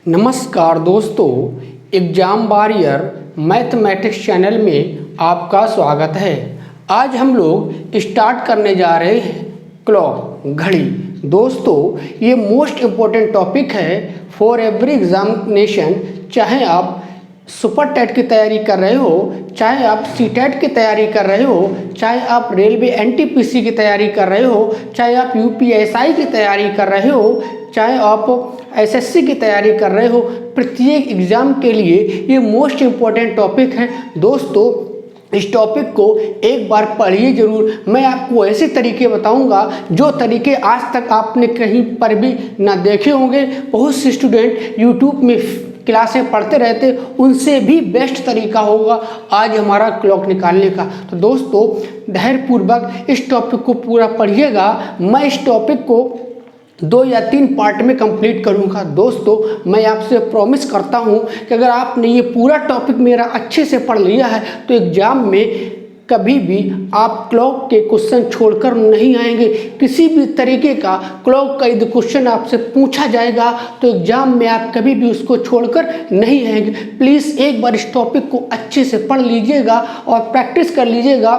नमस्कार दोस्तों, exam warrior mathematics channel में आपका स्वागत है। आज हम लोग स्टार्ट करने जा रहे हैं क्लॉक, घड़ी। दोस्तों, ये मोस्ट इम्पोर्टेंट टॉपिक है फॉर एवरी एग्जामिनेशन। चाहे आप सुपर टेट की तैयारी कर रहे हो, चाहे आप सी टेट की तैयारी कर रहे हो, चाहे आप रेलवे एनटीपीसी की तैयारी कर रहे हो, चाहे आप यूपीएसआई की तैयारी कर रहे हो, चाहे आप एसएससी की तैयारी कर रहे हो, प्रत्येक एग्ज़ाम के लिए ये मोस्ट इम्पॉर्टेंट टॉपिक है। दोस्तों, इस टॉपिक को एक बार पढ़िए ज़रूर। मैं आपको ऐसे तरीके बताऊंगा जो तरीके आज तक आपने कहीं पर भी ना देखे होंगे। बहुत से स्टूडेंट यूट्यूब में क्लासें पढ़ते रहते, उनसे भी बेस्ट तरीका होगा आज हमारा क्लॉक निकालने का। तो दोस्तों, धैर्यपूर्वक इस टॉपिक को पूरा पढ़िएगा। मैं इस टॉपिक को 2 या 3 पार्ट में कंप्लीट करूंगा। दोस्तों, मैं आपसे प्रॉमिस करता हूं कि अगर आपने ये पूरा टॉपिक मेरा अच्छे से पढ़ लिया है तो एग्ज़ाम में कभी भी आप क्लॉक के क्वेश्चन छोड़कर नहीं आएंगे। किसी भी तरीके का क्लॉक का यदि क्वेश्चन आपसे पूछा जाएगा तो एग्ज़ाम में आप कभी भी उसको छोड़कर नहीं आएंगे। प्लीज़ एक बार इस टॉपिक को अच्छे से पढ़ लीजिएगा और प्रैक्टिस कर लीजिएगा,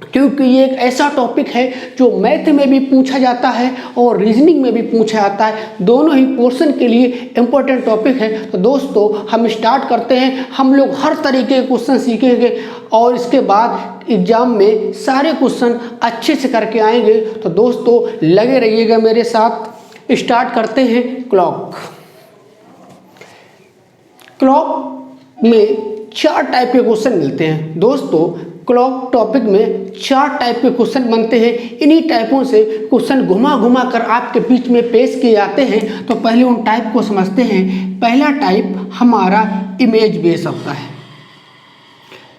क्योंकि ये एक ऐसा टॉपिक है जो मैथ में भी पूछा जाता है और रीजनिंग में भी पूछा जाता है। दोनों ही पोर्शन के लिए इम्पोर्टेंट टॉपिक है। तो दोस्तों, हम स्टार्ट करते हैं। हम लोग हर तरीके के क्वेश्चन सीखेंगे और इसके बाद एग्जाम में सारे क्वेश्चन अच्छे से करके आएंगे। तो दोस्तों, लगे रहिएगा मेरे साथ। स्टार्ट करते हैं क्लॉक। क्लॉक में 4 टाइप के क्वेश्चन मिलते हैं। दोस्तों, क्लॉक टॉपिक में 4 टाइप के क्वेश्चन बनते हैं। इन्हीं टाइपों से क्वेश्चन घुमा घुमा कर आपके बीच में पेश किए जाते हैं। तो पहले उन टाइप को समझते हैं। पहला टाइप हमारा इमेज बेस होता है।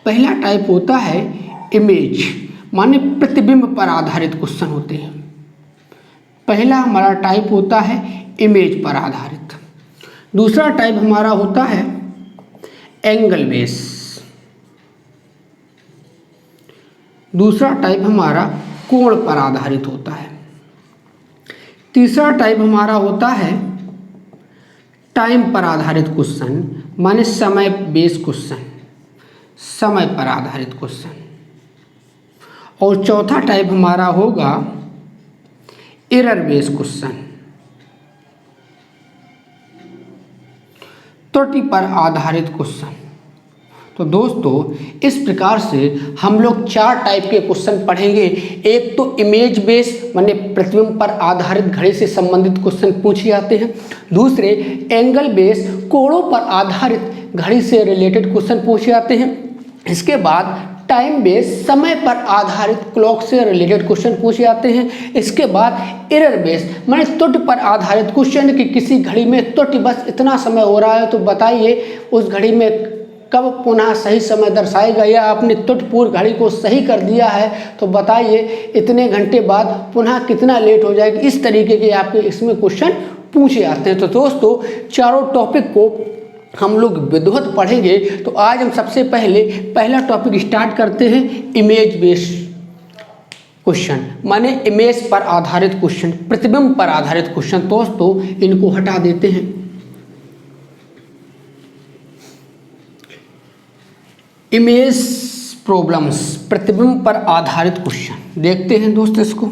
पहला टाइप होता है इमेज, माने प्रतिबिंब पर आधारित क्वेश्चन होते हैं। पहला हमारा टाइप होता है इमेज पर आधारित। दूसरा टाइप हमारा होता है एंगल बेस। दूसरा टाइप हमारा कोण पर आधारित होता है। तीसरा टाइप हमारा होता है टाइम पर आधारित क्वेश्चन, माने समय बेस क्वेश्चन, समय पर आधारित क्वेश्चन। और चौथा टाइप हमारा होगा एरर बेस क्वेश्चन, त्रुटि पर आधारित क्वेश्चन। तो दोस्तों, इस प्रकार से हम लोग 4 टाइप के क्वेश्चन पढ़ेंगे। एक तो इमेज बेस, माने प्रतिबिंब पर आधारित घड़ी से संबंधित क्वेश्चन पूछे जाते हैं। दूसरे एंगल बेस, कोणों पर आधारित घड़ी से रिलेटेड क्वेश्चन पूछे जाते हैं। इसके बाद टाइम बेस, समय पर आधारित क्लॉक से रिलेटेड क्वेश्चन पूछे जाते हैं। इसके बाद एरर बेस, माने त्रुटि पर आधारित क्वेश्चन कि किसी घड़ी में त्रुटि, बस इतना समय हो रहा है तो बताइए उस घड़ी में कब पुनः सही समय दर्शाएगा, या आपने त्रुटिपूर्ण घड़ी को सही कर दिया है तो बताइए इतने घंटे बाद पुनः कितना लेट हो जाएगा। इस तरीके के आपके इसमें क्वेश्चन पूछे जाते हैं। तो दोस्तों, चारों टॉपिक को हम लोग विधिवत पढ़ेंगे। तो आज हम सबसे पहले पहला टॉपिक स्टार्ट करते हैं इमेज बेस क्वेश्चन, माने इमेज पर आधारित क्वेश्चन, प्रतिबिंब पर आधारित क्वेश्चन। दोस्तों, इनको हटा देते हैं। इमेज प्रॉब्लम्स, प्रतिबिंब पर आधारित क्वेश्चन देखते हैं दोस्तों। इसको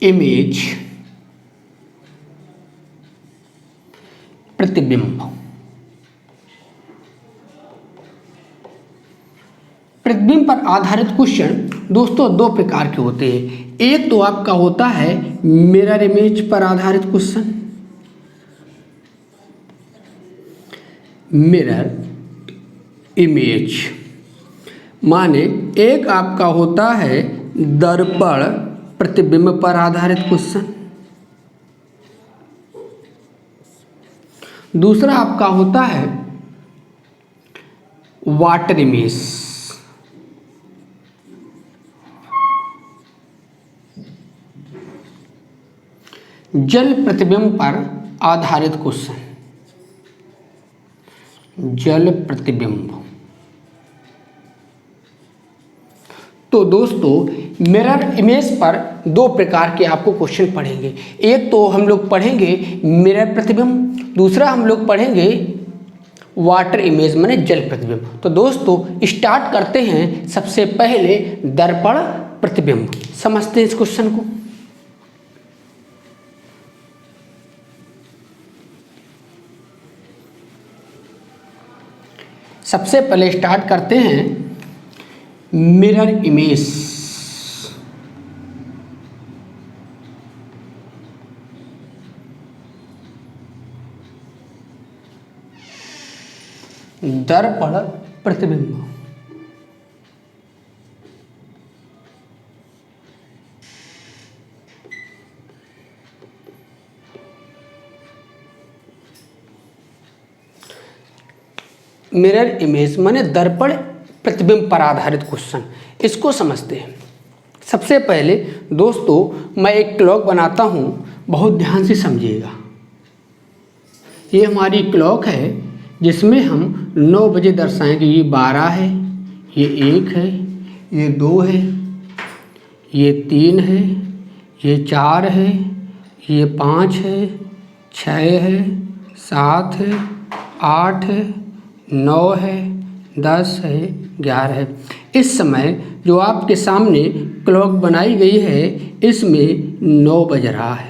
इमेज, प्रतिबिंब। प्रतिबिंब पर आधारित क्वेश्चन दोस्तों 2 प्रकार के होते हैं। एक तो आपका होता है मिरर इमेज पर आधारित क्वेश्चन, मिरर इमेज, माने एक आपका होता है दर्पण प्रतिबिंब पर आधारित क्वेश्चन। दूसरा आपका होता है वाटर इमेज, जल प्रतिबिंब पर आधारित क्वेश्चन, जल प्रतिबिंब। तो दोस्तों, मिरर इमेज पर दो प्रकार के आपको क्वेश्चन पढ़ेंगे। एक तो हम लोग पढ़ेंगे मिरर प्रतिबिंब, दूसरा हम लोग पढ़ेंगे वाटर इमेज माने जल प्रतिबिंब। तो दोस्तों स्टार्ट करते हैं सबसे पहले दर्पण प्रतिबिंब। समझते हैं इस क्वेश्चन को। सबसे पहले स्टार्ट करते हैं मिरर इमेज। दर्पण प्रतिबिंब। मिरर इमेज माने दर्पण प्रतिबिंब पर आधारित क्वेश्चन। इसको समझते हैं। सबसे पहले दोस्तों मैं एक क्लॉक बनाता हूँ, बहुत ध्यान से समझिएगा। ये हमारी क्लॉक है जिसमें हम 9 बजे दर्शाएंगे। ये 12 है, ये 1 है, ये 2 है, ये 3 है, ये 4 है, ये 5 है, 6 है, 7 है, 8 है, 9 है, 10 है, 11 है। इस समय जो आपके सामने क्लॉक बनाई गई है इसमें 9 बज रहा है।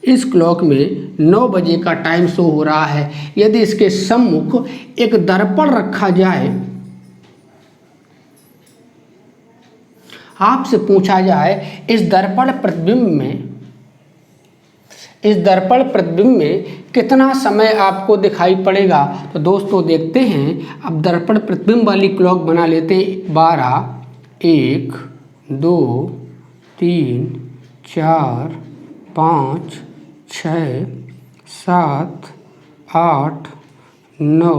इस क्लॉक में 9 बजे का टाइम शो हो रहा है। यदि इसके सम्मुख एक दर्पण रखा जाए, आपसे पूछा जाए इस दर्पण प्रतिबिंब में कितना समय आपको दिखाई पड़ेगा, तो दोस्तों देखते हैं। अब दर्पण प्रतिबिंब वाली क्लॉक बना लेते हैं। 12, 1, 2, 3, 4, 5, 6, 7, 8, 9,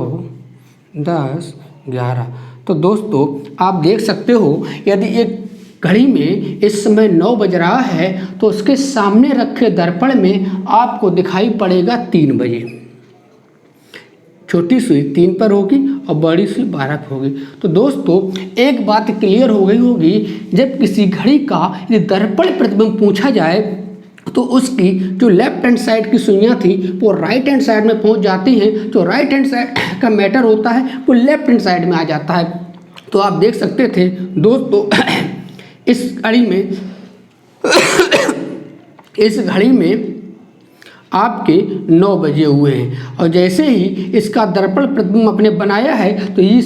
10, 11। तो दोस्तों आप देख सकते हो यदि एक घड़ी में इस समय 9 बज रहा है तो उसके सामने रखे दर्पण में आपको दिखाई पड़ेगा 3 बजे। छोटी सुई 3 पर होगी और बड़ी सुई 12 पर होगी। तो दोस्तों एक बात क्लियर हो गई होगी, जब किसी घड़ी का यदि दर्पण प्रतिबिंब पूछा जाए तो उसकी जो लेफ्ट हैंड साइड की सुइयाँ थी वो राइट हैंड साइड में पहुंच जाती हैं। जो राइट हैंड साइड का मैटर होता है वो लेफ्ट हैंड साइड में आ जाता है। तो आप देख सकते थे दोस्तों इस घड़ी में आपके 9 बजे हुए हैं और जैसे ही इसका दर्पण प्रतिबिंब अपने बनाया है तो ये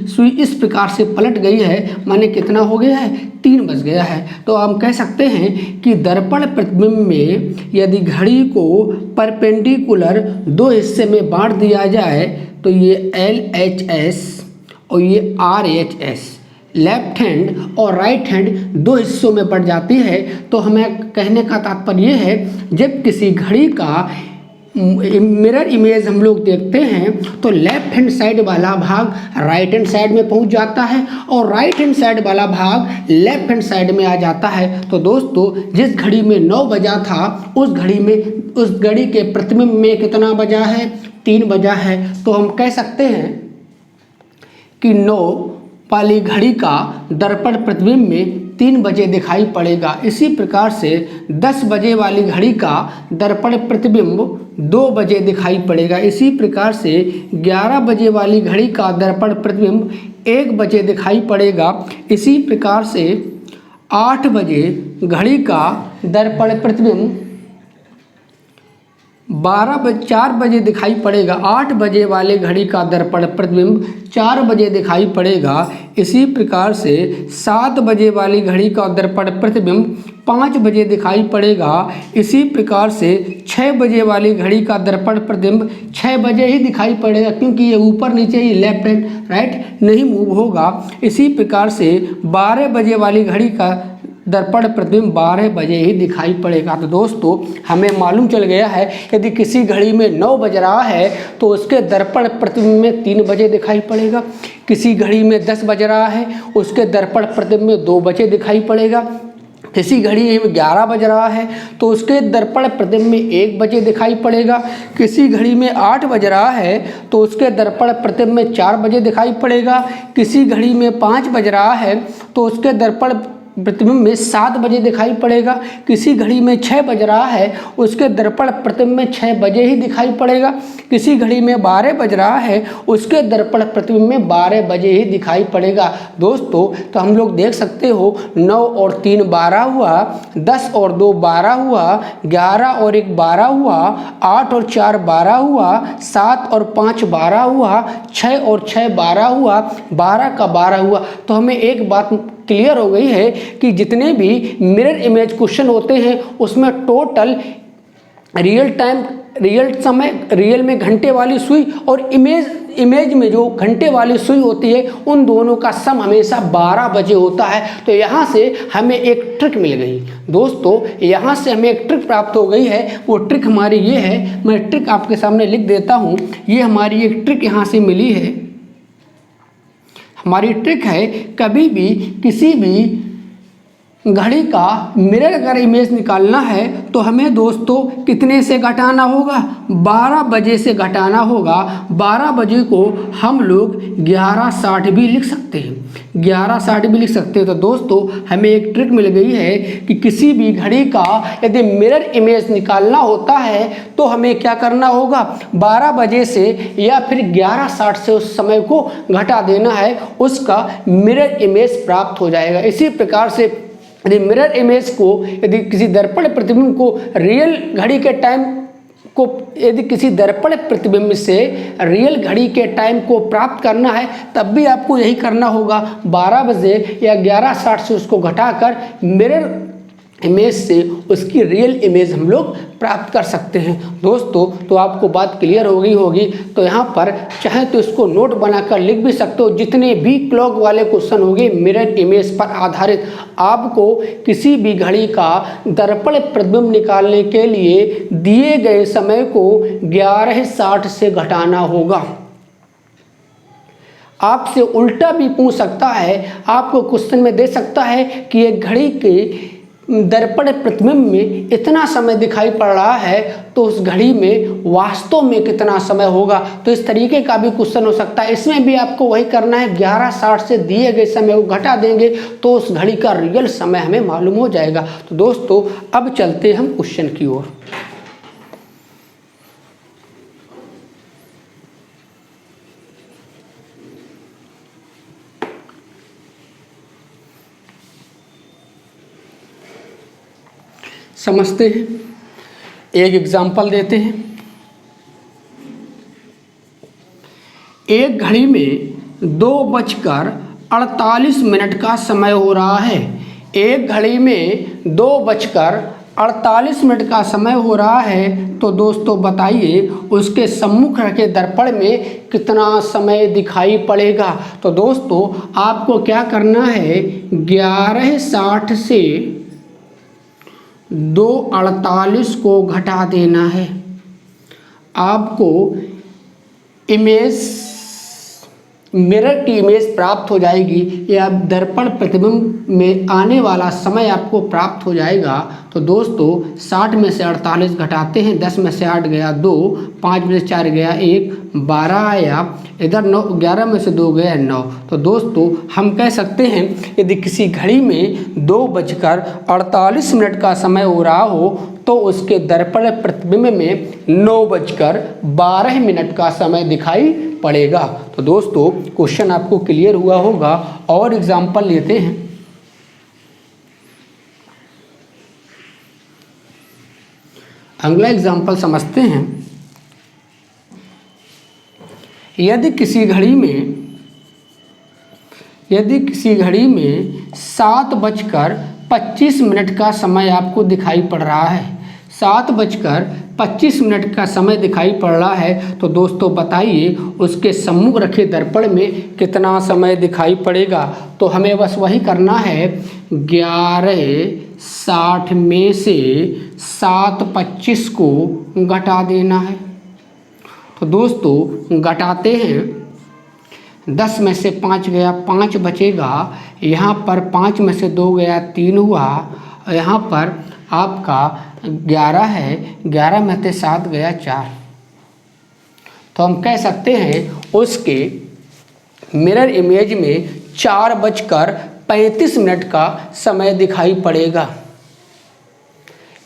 सुई इस प्रकार से पलट गई है, माने कितना हो गया है, 3 बज गया है। तो हम कह सकते हैं कि दर्पण प्रतिबिंब में यदि घड़ी को परपेंडिकुलर 2 हिस्से में बांट दिया जाए तो ये LHS और ये RHS लेफ्ट हैंड और राइट हैंड 2 हिस्सों में बढ़ जाती है। तो हमें कहने का तात्पर्य है जब किसी घड़ी का मिरर इमेज हम लोग देखते हैं तो लेफ्ट हैंड साइड वाला भाग राइट हैंड साइड में पहुंच जाता है और राइट हैंड साइड वाला भाग लेफ्ट हैंड साइड में आ जाता है। तो दोस्तों जिस घड़ी में 9 बजा था उस घड़ी के प्रतिबिंब में कितना बजा है, 3 बजा है। तो हम कह सकते हैं कि 9 वाली घड़ी का दर्पण प्रतिबिंब में 3 बजे दिखाई पड़ेगा। इसी प्रकार से 10 बजे वाली घड़ी का दर्पण प्रतिबिंब 2 बजे दिखाई पड़ेगा। इसी प्रकार से 11 बजे वाली घड़ी का दर्पण प्रतिबिंब 1 बजे दिखाई पड़ेगा। इसी प्रकार से 8 बजे घड़ी का दर्पण प्रतिबिंब 4 बजे दिखाई पड़ेगा। 8 बजे वाले घड़ी का दर्पण प्रतिबिंब 4 बजे दिखाई पड़ेगा। इसी प्रकार से 7 बजे वाली घड़ी का दर्पण प्रतिबिंब 5 बजे दिखाई पड़ेगा। इसी प्रकार से 6 बजे वाली घड़ी का दर्पण प्रतिबिंब 6 बजे ही दिखाई पड़ेगा, क्योंकि ये ऊपर नीचे ही लेफ्ट एंड राइट नहीं मूव होगा। इसी प्रकार से 12 बजे वाली घड़ी का दर्पण प्रतिबिंब 12 बजे ही दिखाई पड़ेगा। तो दोस्तों हमें मालूम चल गया है यदि किसी घड़ी में 9 बज रहा है तो उसके दर्पण प्रतिबिंब में 3 बजे दिखाई पड़ेगा। किसी घड़ी में 10 बज रहा है उसके दर्पण प्रतिबिंब में 2 बजे दिखाई पड़ेगा। किसी घड़ी में 11 बज रहा है तो उसके दर्पण प्रतिबिंब में 1 बजे दिखाई पड़ेगा। किसी घड़ी में 8 बज रहा है तो उसके दर्पण प्रतिबिंब में 4 बजे दिखाई पड़ेगा। किसी घड़ी में 5 बज रहा है तो उसके दर्पण प्रतिबिंब में 7 बजे दिखाई पड़ेगा। किसी घड़ी में 6 बज रहा है, उसके दर्पण प्रतिबिंब में 6 बजे ही दिखाई पड़ेगा। किसी घड़ी में 12 बज रहा है, उसके दर्पण प्रतिबिंब में 12 बजे ही दिखाई पड़ेगा। दोस्तों तो हम लोग देख सकते हो 9 और 3 12 हुआ, 10 और 2 12 हुआ, 11 और 1 12 हुआ, 8 और 4 12 हुआ, 7 और 5 12 हुआ, 6 और 6 12 हुआ, 12 का 12 हुआ। तो हमें एक बात क्लियर हो गई है कि जितने भी मिरर इमेज क्वेश्चन होते हैं उसमें टोटल रियल में घंटे वाली सुई और इमेज में जो घंटे वाली सुई होती है उन दोनों का सम हमेशा 12 बजे होता है। तो यहाँ से हमें एक ट्रिक मिल गई दोस्तों, यहाँ से हमें एक ट्रिक प्राप्त हो गई है। वो ट्रिक हमारी ये है, मैं ट्रिक आपके सामने लिख देता हूँ। ये हमारी एक ट्रिक यहाँ से मिली है। हमारी ट्रिक है, कभी भी किसी भी घड़ी का मिरर अगर इमेज निकालना है तो हमें दोस्तों कितने से घटाना होगा? 12 बजे से घटाना होगा। 12 बजे को हम लोग 11:60 भी लिख सकते हैं, 11:60 भी लिख सकते हैं। तो दोस्तों हमें एक ट्रिक मिल गई है कि किसी भी घड़ी का यदि मिरर इमेज निकालना होता है तो हमें क्या करना होगा? 12 बजे से या फिर 11:60 से उस समय को घटा देना है, उसका मिरर इमेज प्राप्त हो जाएगा। इसी प्रकार से यदि मिरर इमेज को, यदि किसी दर्पण प्रतिबिंब को रियल घड़ी के टाइम को, यदि किसी दर्पण प्रतिबिंब से रियल घड़ी के टाइम को प्राप्त करना है तब भी आपको यही करना होगा। 12 बजे या 11:60 से उसको घटाकर मिरर इमेज से उसकी रियल इमेज हम लोग प्राप्त कर सकते हैं। दोस्तों तो आपको बात क्लियर हो गई होगी। तो यहाँ पर चाहे तो इसको नोट बनाकर लिख भी सकते हो। जितने भी क्लॉक वाले क्वेश्चन होंगे मिरर इमेज पर आधारित, आपको किसी भी घड़ी का दर्पण प्रतिबिंब निकालने के लिए दिए गए समय को 11:60 से घटाना होगा। आपसे उल्टा भी पूछ सकता है, आपको क्वेश्चन में दे सकता है कि एक घड़ी के दर्पण प्रतिबिंब में इतना समय दिखाई पड़ रहा है तो उस घड़ी में वास्तव में कितना समय होगा। तो इस तरीके का भी क्वेश्चन हो सकता है। इसमें भी आपको वही करना है, 11:60 से दिए गए समय को घटा देंगे तो उस घड़ी का रियल समय हमें मालूम हो जाएगा। तो दोस्तों अब चलते हम क्वेश्चन की ओर। समझते हैं, एक एग्जाम्पल देते हैं। एक घड़ी में 2:48 का समय हो रहा है। एक घड़ी में 2:48 का समय हो रहा है। तो दोस्तों बताइए उसके सम्मुख रखे दर्पण में कितना समय दिखाई पड़ेगा। तो दोस्तों आपको क्या करना है, 11:60 से 2:48 को घटा देना है। आपको इमेज, मिरर की इमेज प्राप्त हो जाएगी या दर्पण प्रतिबिंब में आने वाला समय आपको प्राप्त हो जाएगा। तो दोस्तों 60 में से 48 घटाते हैं, 10 में से 8 गया 2, 5 में से 4 गया 1, 12 आया, इधर 9, 11 में से 2 गया 9। तो दोस्तों हम कह सकते हैं यदि किसी घड़ी में 2:48 का समय हो रहा हो तो उसके दर्पण प्रतिबिंब में 9:12 का समय दिखाई पड़ेगा। तो दोस्तों क्वेश्चन आपको क्लियर हुआ होगा। और एग्जाम्पल लेते हैं। अगला एग्जाम्पल समझते हैं। यदि किसी घड़ी में 7:25 का समय आपको दिखाई पड़ रहा है, 7:25 का समय दिखाई पड़ रहा है। तो दोस्तों बताइए उसके सम्मुख रखे दर्पण में कितना समय दिखाई पड़ेगा। तो हमें बस वही करना है, 11:60 में से 7:25 को घटा देना है। तो दोस्तों घटाते हैं, 10 में से 5 गया 5 बचेगा, यहाँ पर 5 में से 2 गया 3 हुआ, यहाँ पर आपका 11 है, 11 में से 7 गया 4। तो हम कह सकते हैं उसके मिरर इमेज में 4:25 35 मिनट का समय दिखाई पड़ेगा।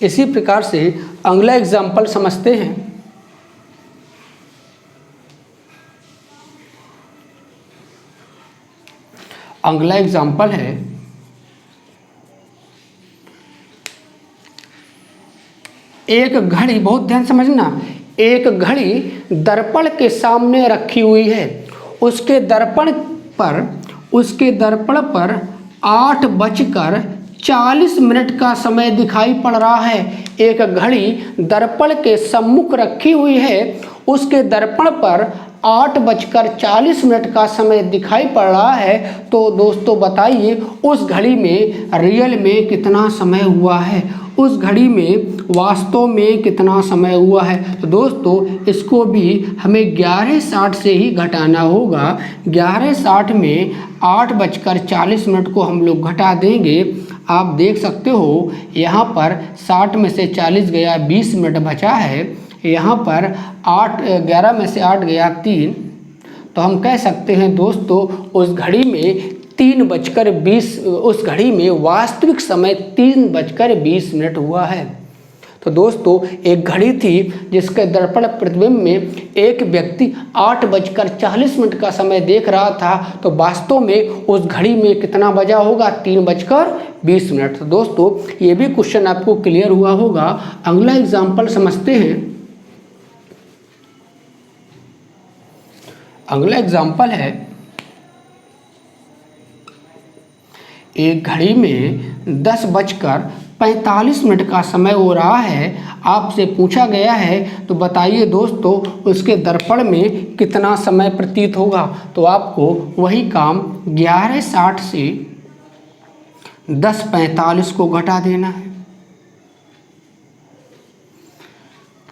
इसी प्रकार से अगला एग्जाम्पल समझते हैं। अगला एग्जाम्पल है एक घड़ी, बहुत ध्यान समझना, एक घड़ी दर्पण के सामने रखी हुई है। उसके दर्पण पर 8:40 का समय दिखाई पड़ रहा है। एक घड़ी दर्पण के सम्मुख रखी हुई है, उसके दर्पण पर 8:40 का समय दिखाई पड़ रहा है। तो दोस्तों बताइए उस घड़ी में रियल में कितना समय हुआ है, उस घड़ी में वास्तव में कितना समय हुआ है। तो दोस्तों इसको भी हमें 11:60 से ही घटाना होगा। 11:60 में 8:40 को हम लोग घटा देंगे। आप देख सकते हो यहाँ पर 60 में से 40 गया, 20 मिनट बचा है। यहाँ पर 11 में से 8 गया 3, तो हम कह सकते हैं दोस्तों उस घड़ी में 3:20, उस घड़ी में वास्तविक समय 3:20 हुआ है। तो दोस्तों एक घड़ी थी जिसके दर्पण प्रतिबिंब में एक व्यक्ति 8:40 का समय देख रहा था, तो वास्तव में उस घड़ी में कितना बजा होगा, 3:20। तो दोस्तों ये भी क्वेश्चन आपको क्लियर हुआ होगा। अगला एग्जाम्पल समझते हैं। अगला एग्जाम्पल है एक घड़ी में 10:45 का समय हो रहा है। आपसे पूछा गया है तो बताइए दोस्तों उसके दर्पण में कितना समय प्रतीत होगा। तो आपको वही काम 11:60 से 10:45 को घटा देना है।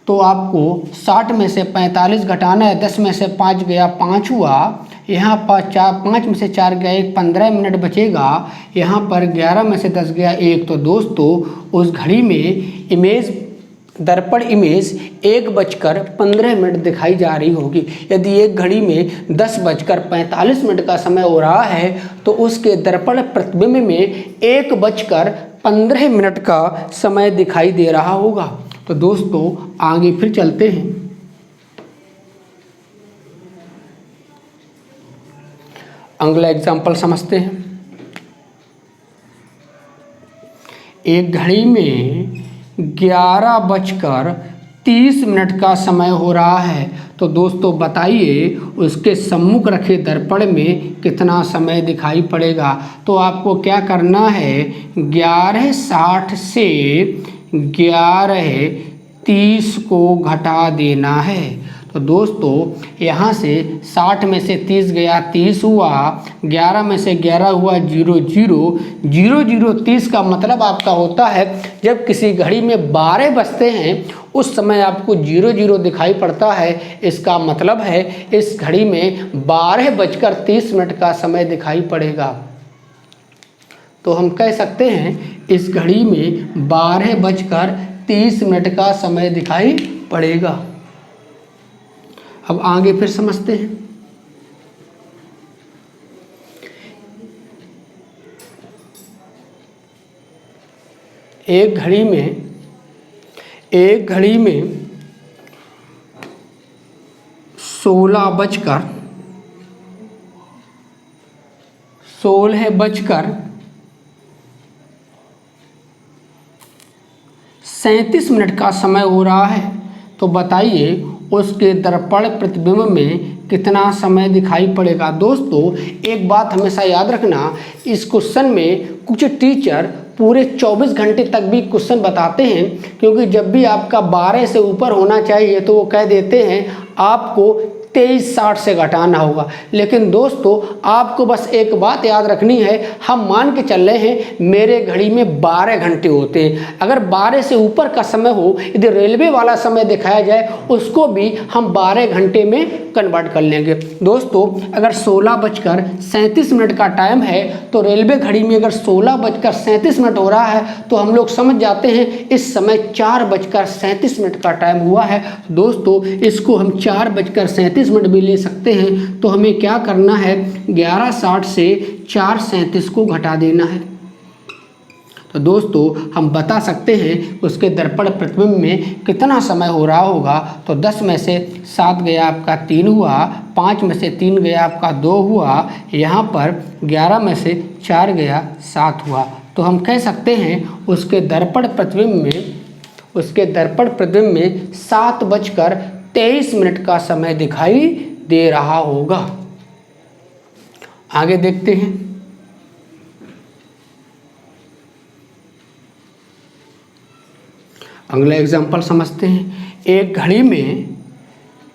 तो आपको 60 में से 45 घटाना है। 10 में से 5 गया, 5 हुआ। यहाँ पर 5 में से 4 गया 1, 15 मिनट बचेगा। यहाँ पर 11 में से 10 गया 1। तो दोस्तों उस घड़ी में इमेज, दर्पण इमेज 1:15 दिखाई जा रही होगी। यदि एक घड़ी में 10:45 का समय हो रहा है तो उसके दर्पण प्रतिबिंब में 1:15 का समय दिखाई दे रहा होगा। तो दोस्तों आगे फिर चलते हैं। अगला एग्जाम्पल समझते हैं। एक घड़ी में 11:30 का समय हो रहा है। तो दोस्तों बताइए उसके सम्मुख रखे दर्पण में कितना समय दिखाई पड़ेगा। तो आपको क्या करना है, 11:60 से 11:30 को घटा देना है। तो दोस्तों यहाँ से 60 में से 30 गया, 30 हुआ। 11 में से 11 हुआ, 0 0 0 0 30 का मतलब आपका होता है जब किसी घड़ी में 12 बजते हैं उस समय आपको 0 0 दिखाई पड़ता है। इसका मतलब है इस घड़ी में 12:30 का समय दिखाई पड़ेगा। तो हम कह सकते हैं इस घड़ी में 12:30 का समय दिखाई पड़ेगा। अब आगे फिर समझते हैं। एक घड़ी में 16:37 का समय हो रहा है। तो बताइए उसके दर्पण प्रतिबिंब में कितना समय दिखाई पड़ेगा। दोस्तों एक बात हमेशा याद रखना, इस क्वेश्चन में कुछ टीचर पूरे 24 घंटे तक भी क्वेश्चन बताते हैं, क्योंकि जब भी आपका 12 से ऊपर होना चाहिए तो वो कह देते हैं आपको 23:60 से घटाना होगा। लेकिन दोस्तों आपको बस एक बात याद रखनी है, हम मान के चल रहे हैं मेरे घड़ी में 12 घंटे होते हैं। अगर 12 से ऊपर का समय हो, यदि रेलवे वाला समय दिखाया जाए उसको भी हम 12 घंटे में कन्वर्ट कर लेंगे। दोस्तों अगर 16:37 का टाइम है तो रेलवे घड़ी में अगर 16:37 हो रहा है तो हम लोग समझ जाते हैं इस समय 4:37 का टाइम हुआ है। दोस्तों इसको हम 4:37 मिनट भी ले सकते हैं। तो हमें क्या करना है, 11:60 से 4:37 को घटा देना है। तो दोस्तों हम बता सकते हैं उसके दर्पण प्रतिबिंब में कितना समय हो रहा होगा। तो 10 में से 7 गया आपका 3 हुआ, 5 में से 3 गया आपका 2 हुआ, यहाँ पर 11 में से 4 गया 7 हुआ। तो हम कह सकते हैं उसके दर्पण प्रतिबिंब में 7:23 का समय दिखाई दे रहा होगा। आगे देखते हैं। अगला एग्जाम्पल समझते हैं। एक घड़ी में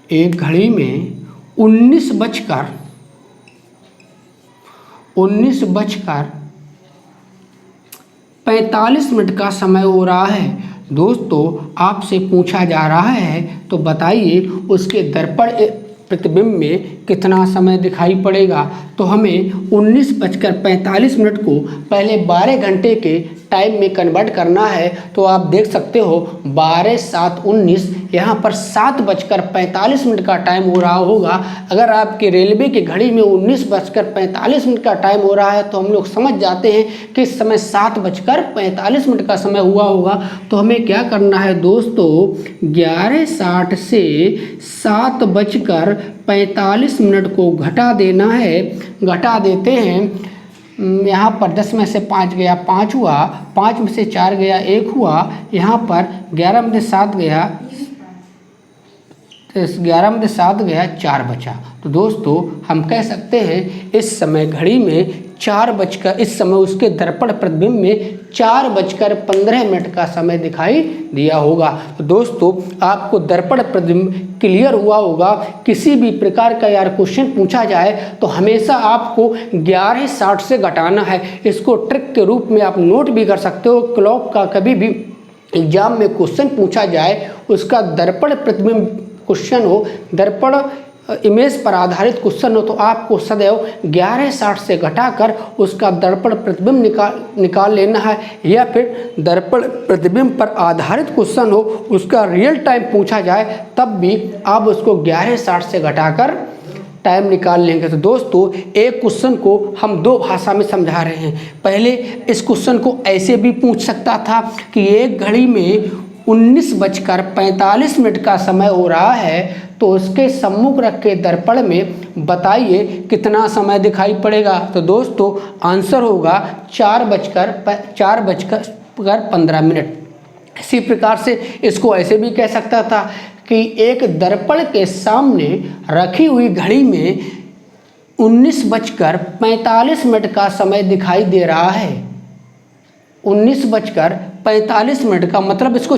19:45 का समय हो रहा है। दोस्तों आपसे पूछा जा रहा है, तो बताइए उसके दर्पण प्रतिबिंब में कितना समय दिखाई पड़ेगा। तो हमें 19:45 को पहले 12 घंटे के टाइम में कन्वर्ट करना है। तो आप देख सकते हो 12 7 19, यहाँ पर 7:45 का टाइम हो रहा होगा। अगर आपके रेलवे की घड़ी में 19:45 का टाइम हो रहा है तो हम लोग समझ जाते हैं कि इस समय 7:45 का समय हुआ होगा। तो हमें क्या करना है दोस्तों, 11:60 से 7:45 को घटा देना है। घटा देते हैं, यहाँ पर 10 में से 5 गया 5 हुआ, 5 में से 4 गया 1 हुआ, यहाँ पर 11 में से 7 गया, 11 में से 7 गया 4 बचा। तो दोस्तों हम कह सकते हैं इस समय घड़ी में इस समय उसके दर्पण प्रतिबिंब में 4:15 का समय दिखाई दिया होगा। तो दोस्तों आपको दर्पण प्रतिबिंब क्लियर हुआ होगा। किसी भी प्रकार का यार क्वेश्चन पूछा जाए तो हमेशा आपको 11:60 से घटाना है। इसको ट्रिक के रूप में आप नोट भी कर सकते हो। क्लॉक का कभी भी एग्जाम में क्वेश्चन पूछा जाए, उसका दर्पण प्रतिबिंब क्वेश्चन हो, दर्पण इमेज पर आधारित क्वेश्चन हो, तो आपको सदैव 11:60 से घटाकर उसका दर्पण प्रतिबिंब निकाल लेना है। या फिर दर्पण प्रतिबिंब पर आधारित क्वेश्चन हो, उसका रियल टाइम पूछा जाए, तब भी आप उसको 11:60 से घटाकर टाइम निकाल लेंगे। तो दोस्तों एक क्वेश्चन को हम 2 भाषा में समझा रहे हैं। पहले इस क्वेश्चन को ऐसे भी पूछ सकता था कि एक घड़ी में 19:45 का समय हो रहा है, तो उसके सम्मुख रखे दर्पण में बताइए कितना समय दिखाई पड़ेगा। तो दोस्तों आंसर होगा 4:15। इसी प्रकार से इसको ऐसे भी कह सकता था कि एक दर्पण के सामने रखी हुई घड़ी में 19:45 का समय दिखाई दे रहा है। 19:45 का मतलब इसको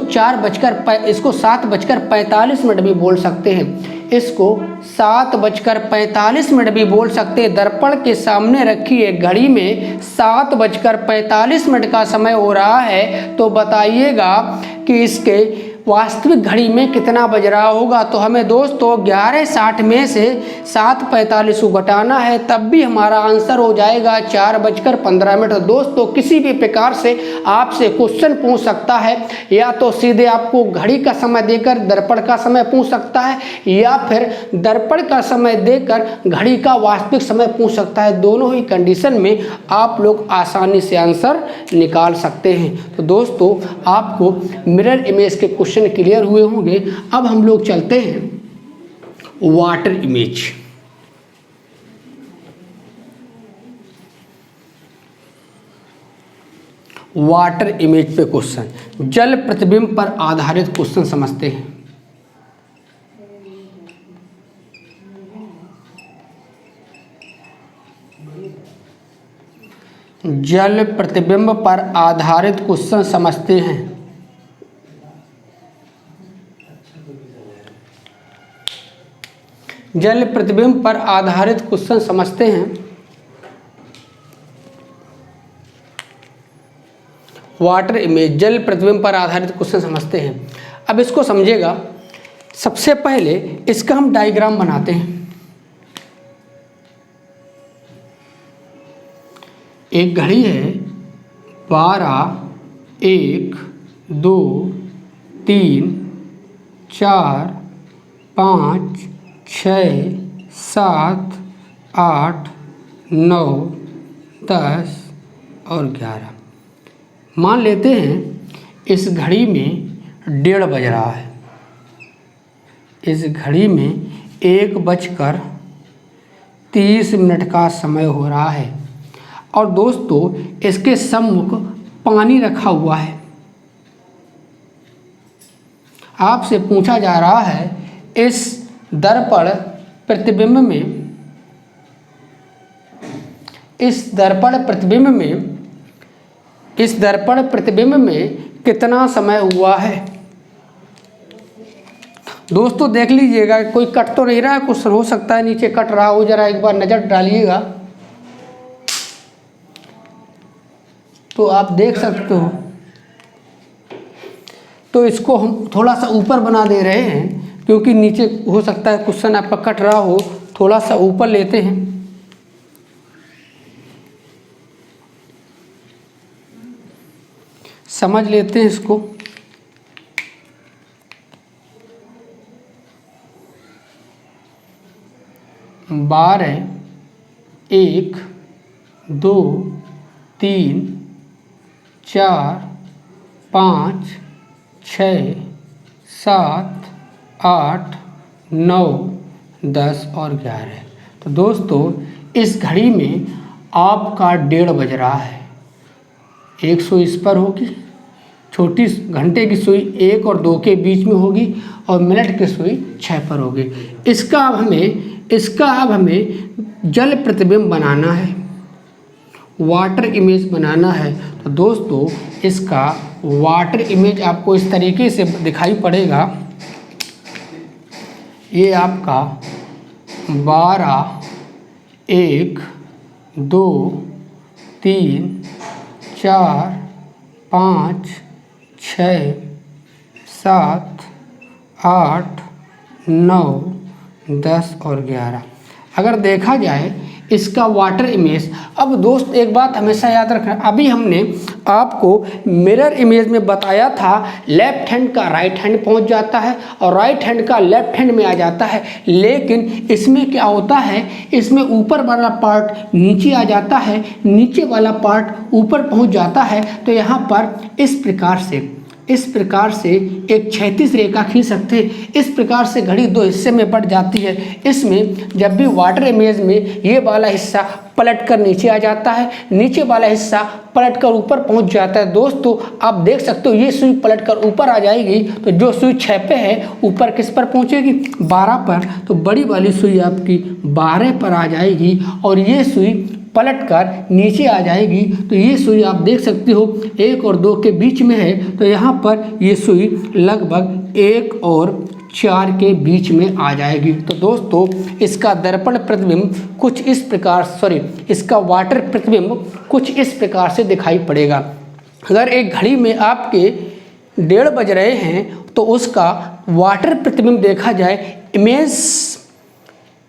7:45 भी बोल सकते हैं। इसको 7:45 भी बोल सकते हैं। दर्पण के सामने रखी एक घड़ी में 7:45 का समय हो रहा है, तो बताइएगा कि इसके वास्तविक घड़ी में कितना बज रहा होगा। तो हमें दोस्तों 11:60 में से 7:45 को घटाना है, तब भी हमारा आंसर हो जाएगा 4:15। दोस्तों किसी भी प्रकार से आपसे क्वेश्चन पूछ सकता है, या तो सीधे आपको घड़ी का समय देकर दर्पण का समय पूछ सकता है, या फिर दर्पण का समय देकर घड़ी का वास्तविक समय पूछ सकता है। दोनों ही कंडीशन में आप लोग आसानी से आंसर निकाल सकते हैं। तो दोस्तों आपको मिरर इमेज के क्वेश्चन क्लियर हुए होंगे। अब हम लोग चलते हैं वाटर इमेज। वाटर इमेज पे क्वेश्चन, जल प्रतिबिंब पर आधारित क्वेश्चन समझते हैं। जल प्रतिबिंब पर आधारित क्वेश्चन समझते हैं। जल प्रतिबिंब पर आधारित क्वेश्चन समझते हैं। वाटर इमेज, जल प्रतिबिंब पर आधारित क्वेश्चन समझते हैं। अब इसको समझिएगा। सबसे पहले इसका हम डायग्राम बनाते हैं। एक घड़ी है, 12 1 2 3 4 5 6, 7, 8, 9, 10 और 11। मान लेते हैं इस घड़ी में 1:30 बज रहा है। इस घड़ी में 1:30 का समय हो रहा है और दोस्तों इसके सम्मुख पानी रखा हुआ है। आपसे पूछा जा रहा है इस दर्पण प्रतिबिंब में कितना समय हुआ है। दोस्तों देख लीजिएगा, कोई कट तो नहीं रहा है, क्वेश्चन हो सकता है नीचे कट रहा हो, जरा एक बार नज़र डालिएगा तो आप देख सकते हो। तो इसको हम थोड़ा सा ऊपर बना दे रहे हैं क्योंकि नीचे हो सकता है क्वेश्चन आपका कट रहा हो, थोड़ा सा ऊपर लेते हैं। समझ लेते हैं इसको। बारह, 1, 2, 3, 4, 5, 6, 7, 8, 9, 10 और 11। तो दोस्तों इस घड़ी में आपका 1:30 बज रहा है। एक सुई इस पर होगी, छोटी घंटे की सुई 1 और 2 के बीच में होगी और मिनट की सुई 6 पर होगी। इसका अब हमें जल प्रतिबिंब बनाना है, वाटर इमेज बनाना है। तो दोस्तों इसका वाटर इमेज आपको इस तरीके से दिखाई पड़ेगा। ये आपका 12, 1, 2, 3, 4, 5, 6, 7, 8, 9, 10 और 11। अगर देखा जाए इसका वाटर इमेज, अब दोस्त एक बात हमेशा याद रखना, अभी हमने आपको मिरर इमेज में बताया था लेफ्ट हैंड का राइट हैंड पहुंच जाता है और राइट हैंड का लेफ्ट हैंड में आ जाता है। लेकिन इसमें क्या होता है, इसमें ऊपर वाला पार्ट नीचे आ जाता है, नीचे वाला पार्ट ऊपर पहुंच जाता है। तो यहाँ पर इस प्रकार से एक क्षैतिज रेखा खींच सकते हैं। इस प्रकार से घड़ी 2 हिस्से में बट जाती है। इसमें जब भी वाटर इमेज में ये वाला हिस्सा पलट कर नीचे आ जाता है, नीचे वाला हिस्सा पलट कर ऊपर पहुंच जाता है। दोस्तों आप देख सकते हो ये सुई पलट कर ऊपर आ जाएगी तो जो सुई 6 पे है ऊपर किस पर पहुंचेगी, 12 पर। तो बड़ी वाली सुई आपकी 12 पर आ जाएगी और ये सुई पलटकर नीचे आ जाएगी। तो ये सुई आप देख सकते हो 1 और 2 के बीच में है। तो यहाँ पर ये सुई लगभग 1 और 4 के बीच में आ जाएगी। तो दोस्तों इसका दर्पण प्रतिबिंब कुछ इस प्रकार, इसका वाटर प्रतिबिंब कुछ इस प्रकार से दिखाई पड़ेगा। अगर एक घड़ी में आपके 1:30 बज रहे हैं तो उसका वाटर प्रतिबिंब देखा जाए, इमेज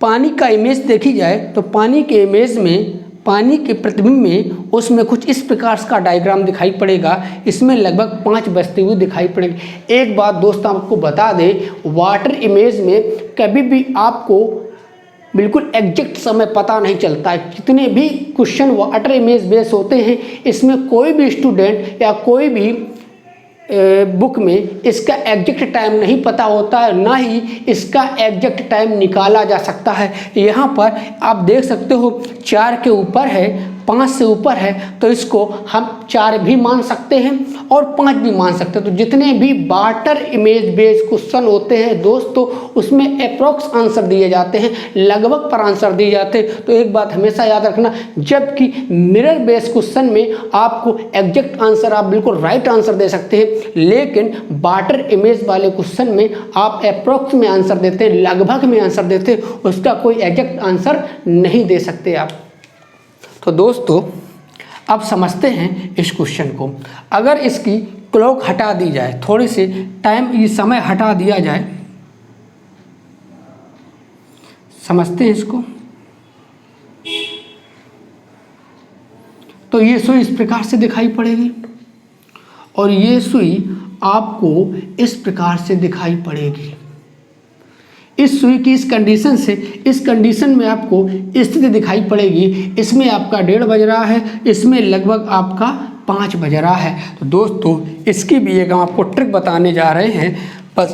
पानी का इमेज देखी जाए तो पानी के इमेज में, पानी के प्रतिबिंब में उसमें कुछ इस प्रकार का डायग्राम दिखाई पड़ेगा। इसमें लगभग 5 बजते हुए दिखाई पड़ेंगे। एक बात दोस्तों आपको बता दें, वाटर इमेज में कभी भी आपको बिल्कुल एग्जैक्ट समय पता नहीं चलता है। कितने भी क्वेश्चन वाटर इमेज बेस होते हैं, इसमें कोई भी स्टूडेंट या कोई भी बुक में इसका एग्जैक्ट टाइम नहीं पता होता है, ना ही इसका एग्जैक्ट टाइम निकाला जा सकता है। यहाँ पर आप देख सकते हो 4 के ऊपर है, 5 से ऊपर है, तो इसको हम 4 भी मान सकते हैं और 5 भी मान सकते हैं। तो जितने भी वाटर इमेज बेस्ड क्वेश्चन होते हैं दोस्तों, उसमें अप्रोक्स आंसर दिए जाते हैं, लगभग पर आंसर दिए जाते हैं। तो एक बात हमेशा याद रखना, जबकि मिरर बेस्ड क्वेश्चन में आपको एग्जैक्ट आंसर, आप बिल्कुल राइट आंसर दे सकते हैं, लेकिन वाटर इमेज वाले क्वेश्चन में आप अप्रोक्स में आंसर देते हैं, लगभग में आंसर देते हैं, उसका कोई एग्जैक्ट आंसर नहीं दे सकते आप। तो दोस्तों अब समझते हैं इस क्वेश्चन को। अगर इसकी क्लॉक हटा दी जाए, थोड़ी सी टाइम, ये समय हटा दिया जाए, समझते हैं इसको। तो ये सुई इस प्रकार से दिखाई पड़ेगी और ये सुई आपको इस प्रकार से दिखाई पड़ेगी। इस सुई की इस कंडीशन से इस कंडीशन में आपको स्थिति दिखाई पड़ेगी। इसमें आपका 1:30 बज रहा है, इसमें लगभग आपका 5 बज रहा है। तो दोस्तों इसकी भी एक हम आपको ट्रिक बताने जा रहे हैं, बस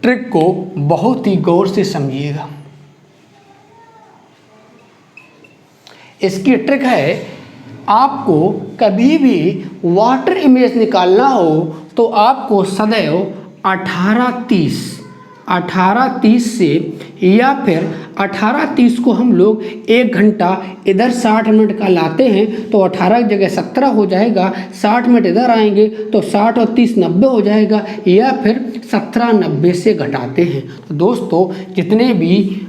ट्रिक को बहुत ही गौर से समझिएगा। इसकी ट्रिक है, आपको कभी भी वाटर इमेज निकालना हो तो आपको सदैव 18:30 से या फिर 18:30 को हम लोग 1 घंटा इधर 60 मिनट का लाते हैं तो 18 की जगह 17 हो जाएगा, 60 मिनट इधर आएंगे तो 60 और 30 90 हो जाएगा, या फिर 17 90 से घटाते हैं। तो दोस्तों जितने भी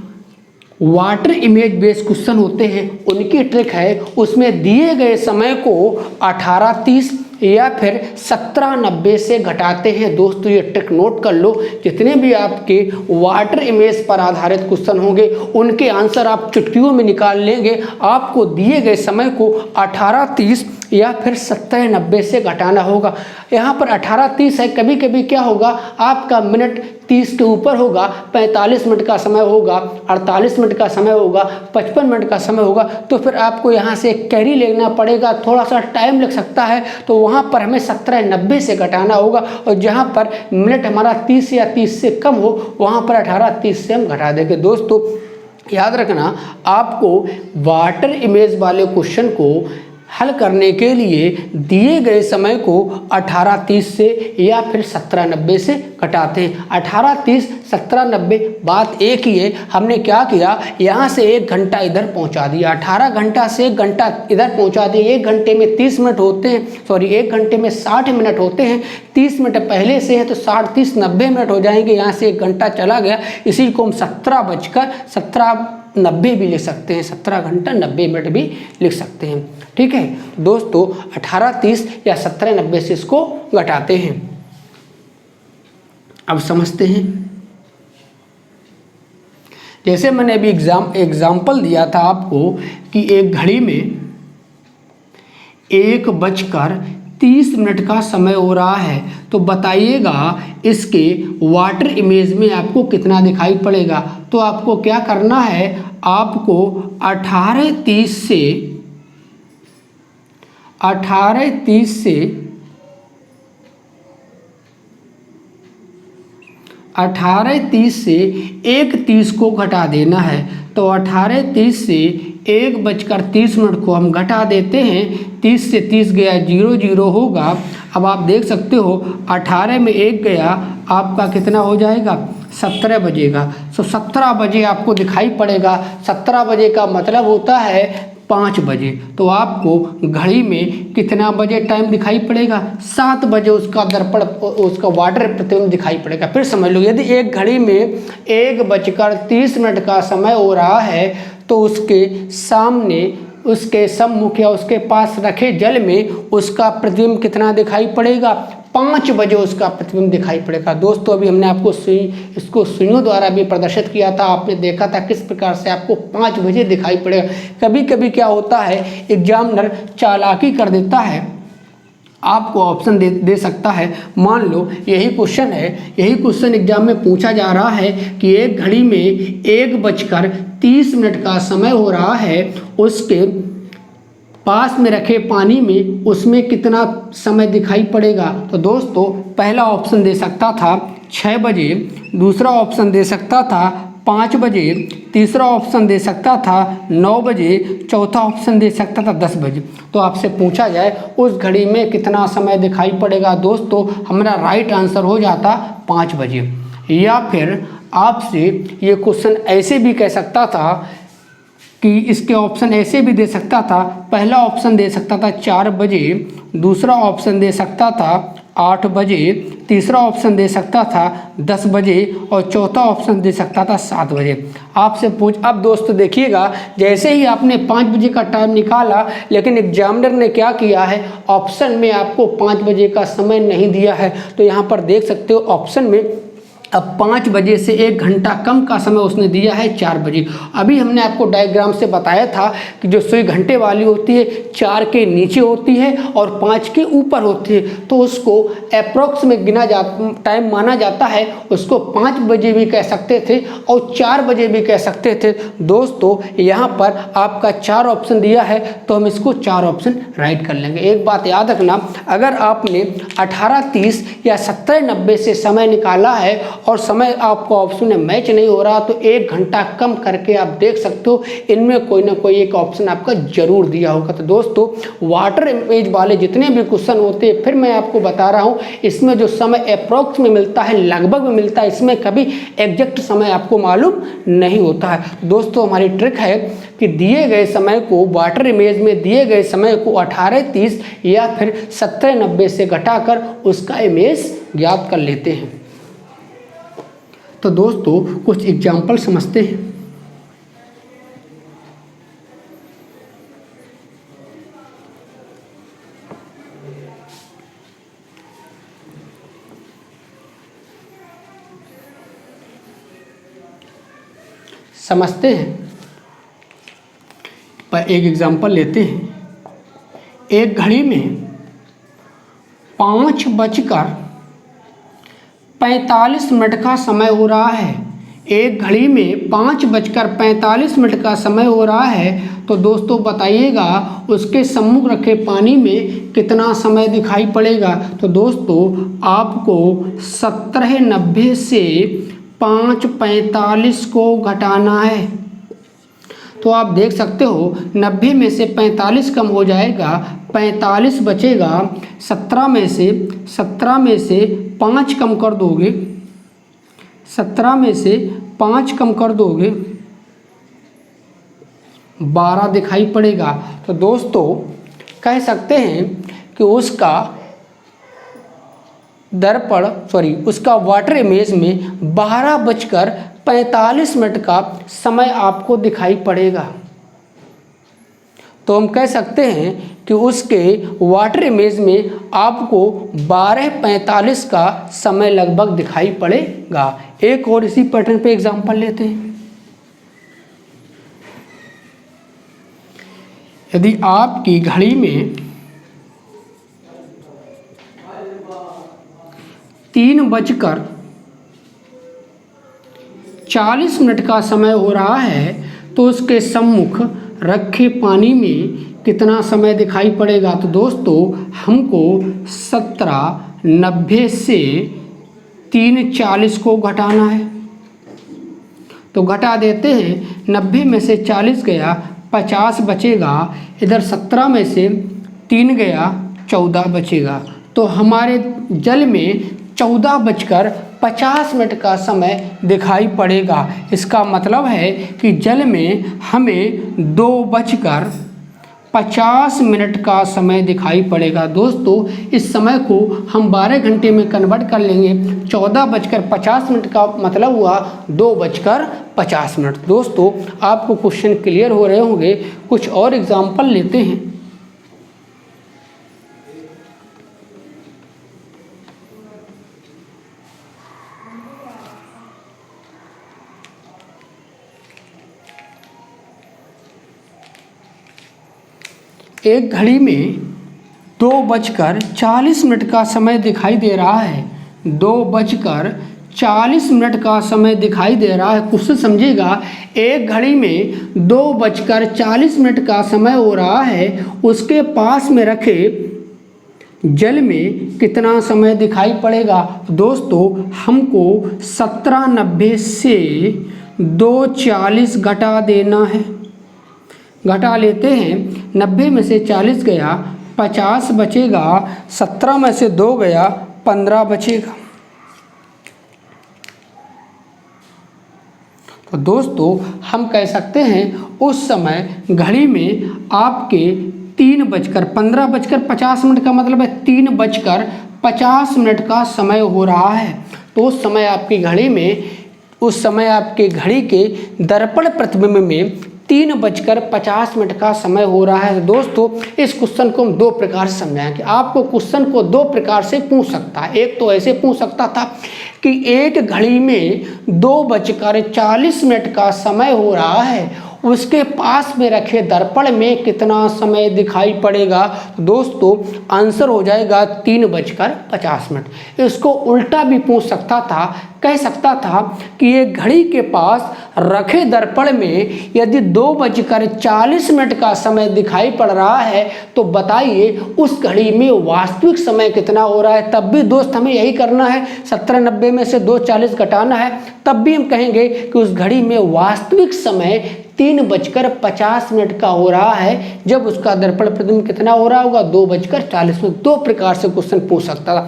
वाटर इमेज बेस्ड क्वेश्चन होते हैं उनकी ट्रिक है, उसमें दिए गए समय को 18:30 या फिर 17:90 से घटाते हैं। दोस्तों ये ट्रिक नोट कर लो, जितने भी आपके वाटर इमेज पर आधारित क्वेश्चन होंगे उनके आंसर आप चुटकियों में निकाल लेंगे। आपको दिए गए समय को 18:30 या फिर 17:90 से घटाना होगा। यहाँ पर 18:30 है, कभी कभी क्या होगा आपका मिनट 30 के ऊपर होगा, 45 मिनट का समय होगा, 48 मिनट का समय होगा, 55 मिनट का समय होगा, तो फिर आपको यहाँ से कैरी लेना पड़ेगा, थोड़ा सा टाइम लग सकता है, तो वहाँ पर हमें 17:90 से घटाना होगा। और जहाँ पर मिनट हमारा 30 या 30 से कम हो वहाँ पर 18:30 से हम घटा देंगे। दोस्तों याद रखना, आपको वाटर इमेज वाले क्वेश्चन को हल करने के लिए दिए गए समय को 18:30 से या फिर 17:90 से घटाते हैं। 18:30 17:90 बात एक ही है, हमने क्या किया, यहाँ से 1 घंटा इधर पहुँचा दिया, 18 घंटा से 1 घंटा इधर पहुँचा दिया। 1 घंटे में 30 मिनट होते हैं, 1 घंटे में 60 मिनट होते हैं, 30 मिनट पहले से है तो 60 30 90 मिनट हो जाएंगे। यहाँ से 1 घंटा चला गया, इसी को हम 17:90 भी लिख सकते हैं, 17 घंटा 90 मिनट भी लिख सकते हैं। ठीक है दोस्तों, 18:30 या 17:90 से इसको घटाते हैं। अब समझते हैं, जैसे मैंने अभी एग्जाम्पल दिया था आपको कि एक घड़ी में 1:30 का समय हो रहा है, तो बताइएगा इसके वाटर इमेज में आपको कितना दिखाई पड़ेगा। तो आपको क्या करना है, आपको 18:30 से 1:30 को घटा देना है। तो 18:30 से 1:30 को हम घटा देते हैं, 30 से 30 गया 0 0 होगा। अब आप देख सकते हो 18 में 1 गया, आपका कितना हो जाएगा, 17 बजेगा। तो 17 बजे आपको दिखाई पड़ेगा। 17 बजे का मतलब होता है 5 बजे। तो आपको घड़ी में कितना बजे टाइम दिखाई पड़ेगा, 7 बजे उसका दर्पण उसका वाटर प्रतिबिंब दिखाई पड़ेगा। फिर समझ लो, यदि एक घड़ी में 1:30 का समय हो रहा है तो उसके सामने, उसके सम्मुख या उसके पास रखे जल में उसका प्रतिबिंब कितना दिखाई पड़ेगा, 5 बजे उसका प्रतिबिंब दिखाई पड़ेगा। दोस्तों अभी हमने आपको इसको सुइयों द्वारा भी प्रदर्शित किया था, आपने देखा था किस प्रकार से आपको 5 बजे दिखाई पड़ेगा। कभी कभी क्या होता है, एग्जामिनर चालाकी कर देता है, आपको ऑप्शन दे सकता है। मान लो यही क्वेश्चन है, यही क्वेश्चन एग्जाम में पूछा जा रहा है कि एक घड़ी में 1:30 का समय हो रहा है, उसके पास में रखे पानी में उसमें कितना समय दिखाई पड़ेगा। तो दोस्तों पहला ऑप्शन दे सकता था 6 बजे, दूसरा ऑप्शन दे सकता था 5 बजे, तीसरा ऑप्शन दे सकता था 9 बजे, चौथा ऑप्शन दे सकता था 10 बजे। तो आपसे पूछा जाए उस घड़ी में कितना समय दिखाई पड़ेगा, दोस्तों हमारा राइट आंसर हो जाता 5 बजे। या फिर आपसे ये क्वेश्चन ऐसे भी कह सकता था कि इसके ऑप्शन ऐसे भी दे सकता था, पहला ऑप्शन दे सकता था 4 बजे, दूसरा ऑप्शन दे सकता था 8 बजे, तीसरा ऑप्शन दे सकता था 10 बजे और चौथा ऑप्शन दे सकता था 7 बजे। आपसे अब दोस्तों देखिएगा, जैसे ही आपने 5 बजे का टाइम निकाला, लेकिन एग्जामिनर ने क्या किया है, ऑप्शन में आपको 5 बजे का समय नहीं दिया है। तो यहाँ पर देख सकते हो ऑप्शन में अब 5 बजे से 1 घंटा कम का समय उसने दिया है 4 बजे। अभी हमने आपको डायग्राम से बताया था कि जो सुई घंटे वाली होती है 4 के नीचे होती है और 5 के ऊपर होती है, तो उसको अप्रोक्स में टाइम माना जाता है। उसको 5 बजे भी कह सकते थे और 4 बजे भी कह सकते थे। दोस्तों यहाँ पर आपका 4 ऑप्शन दिया है, तो हम इसको 4 ऑप्शन राइट कर लेंगे। एक बात याद रखना, अगर आपने 18:30 या 17:90 से समय निकाला है और समय आपको ऑप्शन में मैच नहीं हो रहा, तो 1 घंटा कम करके आप देख सकते हो, इनमें कोई ना कोई एक ऑप्शन आपका जरूर दिया होगा। तो दोस्तों वाटर इमेज वाले जितने भी क्वेश्चन होते हैं, फिर मैं आपको बता रहा हूँ, इसमें जो समय अप्रोक्स में मिलता है, लगभग में मिलता है, इसमें कभी एग्जैक्ट समय आपको मालूम नहीं होता है। दोस्तों हमारी ट्रिक है कि दिए गए समय को, वाटर इमेज में दिए गए समय को 18:30 या फिर 17:90 से घटाकर उसका इमेज ज्ञात कर लेते हैं। तो दोस्तों कुछ एग्जाम्पल समझते हैं। समझते हैं, पर एक एग्जाम्पल लेते हैं। एक घड़ी में 5:45 का समय हो रहा है। एक घड़ी में 5:45 का समय हो रहा है, तो दोस्तों बताइएगा उसके सम्मुख रखे पानी में कितना समय दिखाई पड़ेगा। तो दोस्तों आपको 17:90 से 5:45 को घटाना है। तो आप देख सकते हो 90 में से 45 कम हो जाएगा, 45 बचेगा। 17 में से 5 कम कर दोगे, 17 में से 5 कम कर दोगे, 12 दिखाई पड़ेगा। तो दोस्तों कह सकते हैं कि उसका वाटर इमेज में 12:45 का समय आपको दिखाई पड़ेगा। तो हम कह सकते हैं कि उसके वाटर इमेज में आपको 12:45 का समय लगभग दिखाई पड़ेगा। एक और इसी पैटर्न पे एग्जांपल लेते हैं। यदि आपकी घड़ी में 3:40 का समय हो रहा है, तो उसके सम्मुख रखे पानी में कितना समय दिखाई पड़ेगा। तो दोस्तों हमको 17:90 से 3:40 को घटाना है। तो घटा देते हैं, 90 में से 40 गया, 50 बचेगा। इधर 17 में से 3 गया, 14 बचेगा। तो हमारे जल में 14:50 का समय दिखाई पड़ेगा। इसका मतलब है कि जल में हमें 2:50 का समय दिखाई पड़ेगा। दोस्तों इस समय को हम 12 घंटे में कन्वर्ट कर लेंगे। 14:50 का मतलब हुआ 2:50। दोस्तों आपको क्वेश्चन क्लियर हो रहे होंगे। कुछ और एग्जाम्पल लेते हैं। एक घड़ी में 2:40 का समय दिखाई दे रहा है। 2:40 का समय दिखाई दे रहा है। क्वेश्चन समझिएगा, एक घड़ी में 2:40 का समय हो रहा है, उसके पास में रखे जल में कितना समय दिखाई पड़ेगा। दोस्तों हमको 17:90 से 2:40 घटा देना है। घटा लेते हैं, 90 में से 40 गया, 50 बचेगा। 17 में से 2 गया, 15 बचेगा। तो दोस्तों हम कह सकते हैं उस समय घड़ी में आपके 3:15 का मतलब है 3:50 का समय हो रहा है। तो उस समय आपकी घड़ी के दर्पण प्रतिबिंब में 3:50 का समय हो रहा है। तो दोस्तों इस क्वेश्चन को हम दो प्रकार से समझाएंगे। आपको क्वेश्चन को दो प्रकार से पूछ सकता है। एक तो ऐसे पूछ सकता था कि एक घड़ी में 2:40 का समय हो रहा है, उसके पास में रखे दर्पण में कितना समय दिखाई पड़ेगा। तो दोस्तों आंसर हो जाएगा 3:50। इसको उल्टा भी पूछ सकता था, कह सकता था कि एक घड़ी के पास रखे दर्पण में यदि 2:40 का समय दिखाई पड़ रहा है तो बताइए उस घड़ी में वास्तविक समय कितना हो रहा है। तब भी दोस्त हमें यही करना है, 70-90 में से 2:40 घटाना है। तब भी हम कहेंगे कि उस घड़ी में वास्तविक समय 3:50 का हो रहा है, जब उसका दर्पण प्रतिबिंब कितना हो रहा होगा 2:40। दो प्रकार से क्वेश्चन पूछ सकता था।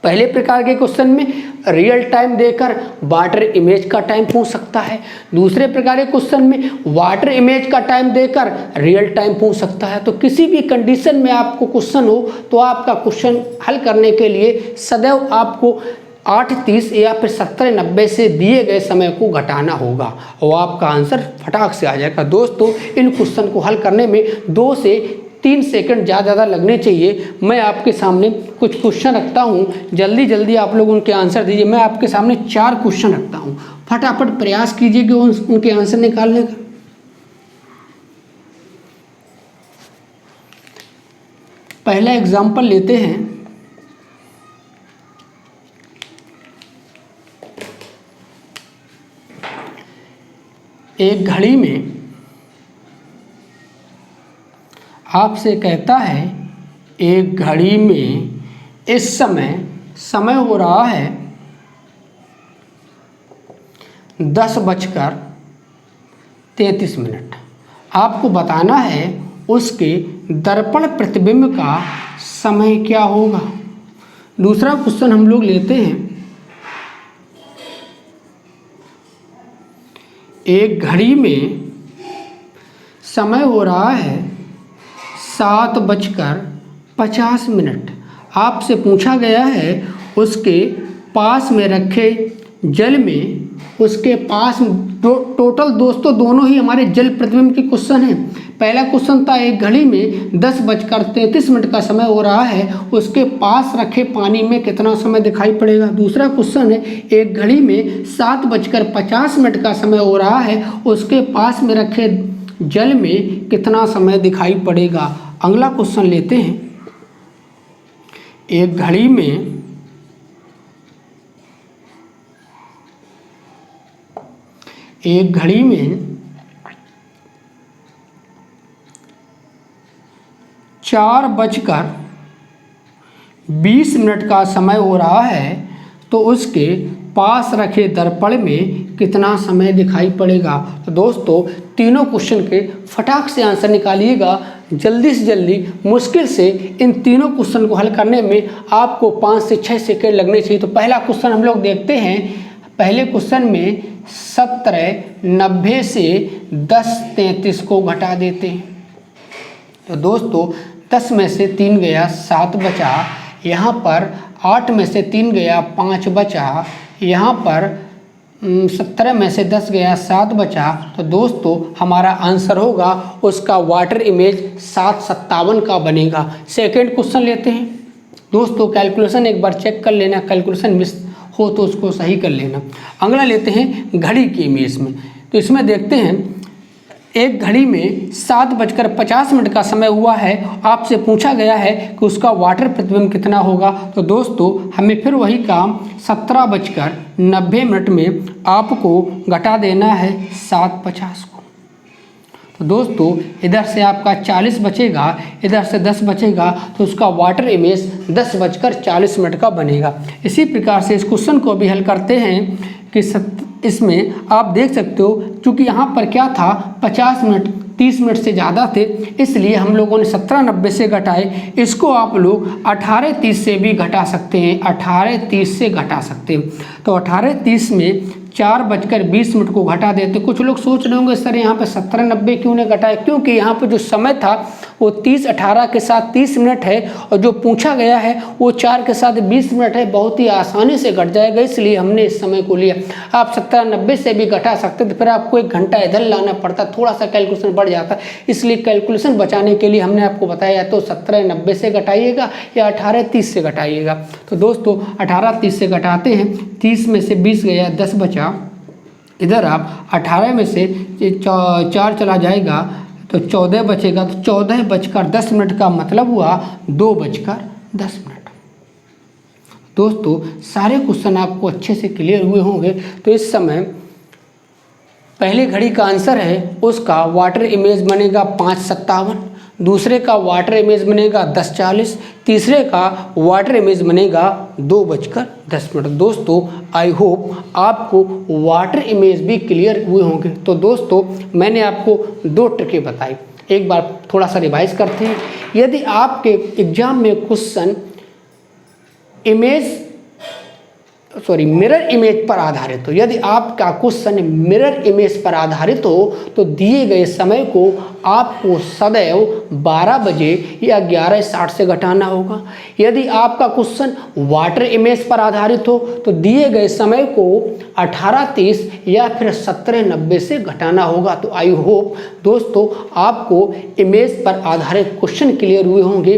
पहले प्रकार के क्वेश्चन में रियल टाइम देकर वाटर इमेज का टाइम पूछ सकता है। दूसरे प्रकार के क्वेश्चन में वाटर इमेज का टाइम देकर रियल टाइम पूछ सकता है। तो किसी भी कंडीशन में आपको क्वेश्चन हो तो आपका क्वेश्चन हल करने के लिए सदैव आपको 8:30 या फिर 70-90 से दिए गए समय को घटाना होगा और आपका आंसर फटाक से आ जाएगा। दोस्तों इन क्वेश्चन को हल करने में 2 से 3 सेकंड ज़्यादा लगने चाहिए। मैं आपके सामने कुछ क्वेश्चन रखता हूँ, जल्दी जल्दी आप लोग उनके आंसर दीजिए। मैं आपके सामने 4 क्वेश्चन रखता हूँ, फटाफट प्रयास कीजिए कि उनके आंसर निकालने का। पहला एग्जाम्पल लेते हैं। एक घड़ी में आपसे कहता है एक घड़ी में इस समय हो रहा है 10:33। आपको बताना है उसके दर्पण प्रतिबिंब का समय क्या होगा। दूसरा क्वेश्चन हम लोग लेते हैं। एक घड़ी में समय हो रहा है 7:50। आपसे पूछा गया है उसके पास में रखे जल में, उसके पास टोटल दोस्तों दोनों ही हमारे जल प्रतिबिंब के क्वेश्चन हैं। पहला क्वेश्चन था एक घड़ी में 10:33 का समय हो रहा है, उसके पास रखे पानी में कितना समय दिखाई पड़ेगा। दूसरा क्वेश्चन है एक घड़ी में 7:50 का समय हो रहा है, उसके पास में रखे जल में कितना समय दिखाई पड़ेगा। अगला क्वेश्चन लेते हैं। एक घड़ी में एक घड़ी में 4:20 का समय हो रहा है, तो उसके पास रखे दर्पण में कितना समय दिखाई पड़ेगा। तो दोस्तों तीनों क्वेश्चन के फटाक से आंसर निकालिएगा, जल्दी से जल्दी। मुश्किल से इन तीनों क्वेश्चन को हल करने में आपको 5 से 6 सेकंड लगने चाहिए। तो पहला क्वेश्चन हम लोग देखते हैं। पहले क्वेश्चन में 70-90 से 10:33 को घटा देते हैं। तो दोस्तों 10 में से 3 गया 7 बचा, यहाँ पर 8 में से 3 गया 5 बचा, यहाँ पर 17 में से 10 गया 7 बचा। तो दोस्तों हमारा आंसर होगा उसका वाटर इमेज 7:57 का बनेगा। सेकंड क्वेश्चन लेते हैं। दोस्तों कैलकुलेशन एक बार चेक कर लेना, कैलकुलेशन मिस हो तो उसको सही कर लेना। अगला लेते हैं घड़ी की इमेज में। तो इसमें देखते हैं एक घड़ी में 7:50 का समय हुआ है, आपसे पूछा गया है कि उसका वाटर प्रतिबिंब कितना होगा। तो दोस्तों हमें फिर वही काम 17:90 में आपको घटा देना है 7:50 को। तो दोस्तों इधर से आपका 40 बचेगा, इधर से 10 बचेगा, तो उसका वाटर इमेज 10:40 का बनेगा। इसी प्रकार से इस क्वेश्चन को भी हल करते हैं कि इसमें आप देख सकते हो क्योंकि यहाँ पर क्या था 50 मिनट 30 मिनट से ज़्यादा थे, इसलिए हम लोगों ने 17:90 से घटाए। इसको आप लोग 18:30 से भी घटा सकते हैं, 18:30 से घटा सकते हैं। तो 18:30 में 4:20 को घटा देते। कुछ लोग सोच रहे होंगे सर यहाँ पे 17:90 क्यों नहीं घटाए, क्योंकि यहाँ पर जो समय था वो 30 18 के साथ 30 मिनट है और जो पूछा गया है वो 4 के साथ 20 मिनट है। बहुत ही आसानी से घट जाएगा, इसलिए हमने इस समय को लिया। आप 17 90 से भी घटा सकते थे, फिर आपको 1 घंटा इधर लाना पड़ता, थोड़ा सा कैलकुलेशन बढ़ जाता, इसलिए कैलकुलेशन बचाने के लिए हमने आपको बताया तो 17 90 से घटाइएगा या 18 30 से घटाइएगा। तो दोस्तों 18 30 से घटाते हैं, 30 में से 20 गया, 10 बचा। इधर आप 18 में से 4 चला जाएगा तो 14 बचेगा, तो 14 बजकर 10 मिनट का मतलब हुआ 2 बजकर 10 मिनट। दोस्तों सारे क्वेश्चन आपको अच्छे से क्लियर हुए होंगे। तो इस समय पहली घड़ी का आंसर है, उसका वाटर इमेज बनेगा 5:57, दूसरे का वाटर इमेज बनेगा 10:40, तीसरे का वाटर इमेज बनेगा 2 बजकर 10 मिनट। दोस्तों आई होप आपको वाटर इमेज भी क्लियर हुए होंगे। तो दोस्तों मैंने आपको 2 ट्रिकें बताई, एक बार थोड़ा सा रिवाइज करते हैं। यदि आपके एग्जाम में क्वेश्चन मिरर इमेज पर आधारित हो, यदि आपका क्वेश्चन मिरर इमेज पर आधारित हो तो दिए गए समय को आपको सदैव 12 बजे या 11:60 से घटाना होगा। यदि आपका क्वेश्चन वाटर इमेज पर आधारित हो तो दिए गए समय को 18:30 या फिर 17:90 से घटाना होगा। तो आई होप दोस्तों आपको इमेज पर आधारित क्वेश्चन क्लियर हुए होंगे।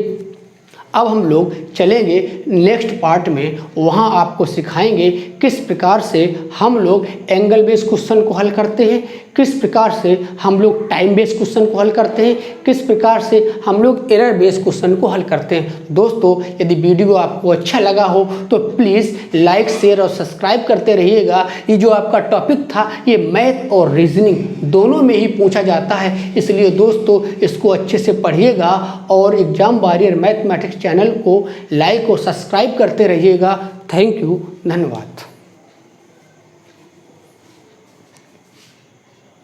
अब हम लोग चलेंगे नेक्स्ट पार्ट में, वहाँ आपको सिखाएंगे किस प्रकार से हम लोग एंगल बेस्ड क्वेश्चन को हल करते हैं, किस प्रकार से हम लोग टाइम बेस्ड क्वेश्चन को हल करते हैं, किस प्रकार से हम लोग एरर बेस्ड क्वेश्चन को हल करते हैं। दोस्तों यदि वीडियो आपको अच्छा लगा हो तो प्लीज़ लाइक शेयर और सब्सक्राइब करते रहिएगा। ये जो आपका टॉपिक था ये मैथ और रीजनिंग दोनों में ही पूछा जाता है, इसलिए दोस्तों इसको अच्छे से पढ़िएगा और एग्जाम वॉरियर मैथमेटिक्स चैनल को लाइक और सब्सक्राइब करते रहिएगा। थैंक यू, धन्यवाद।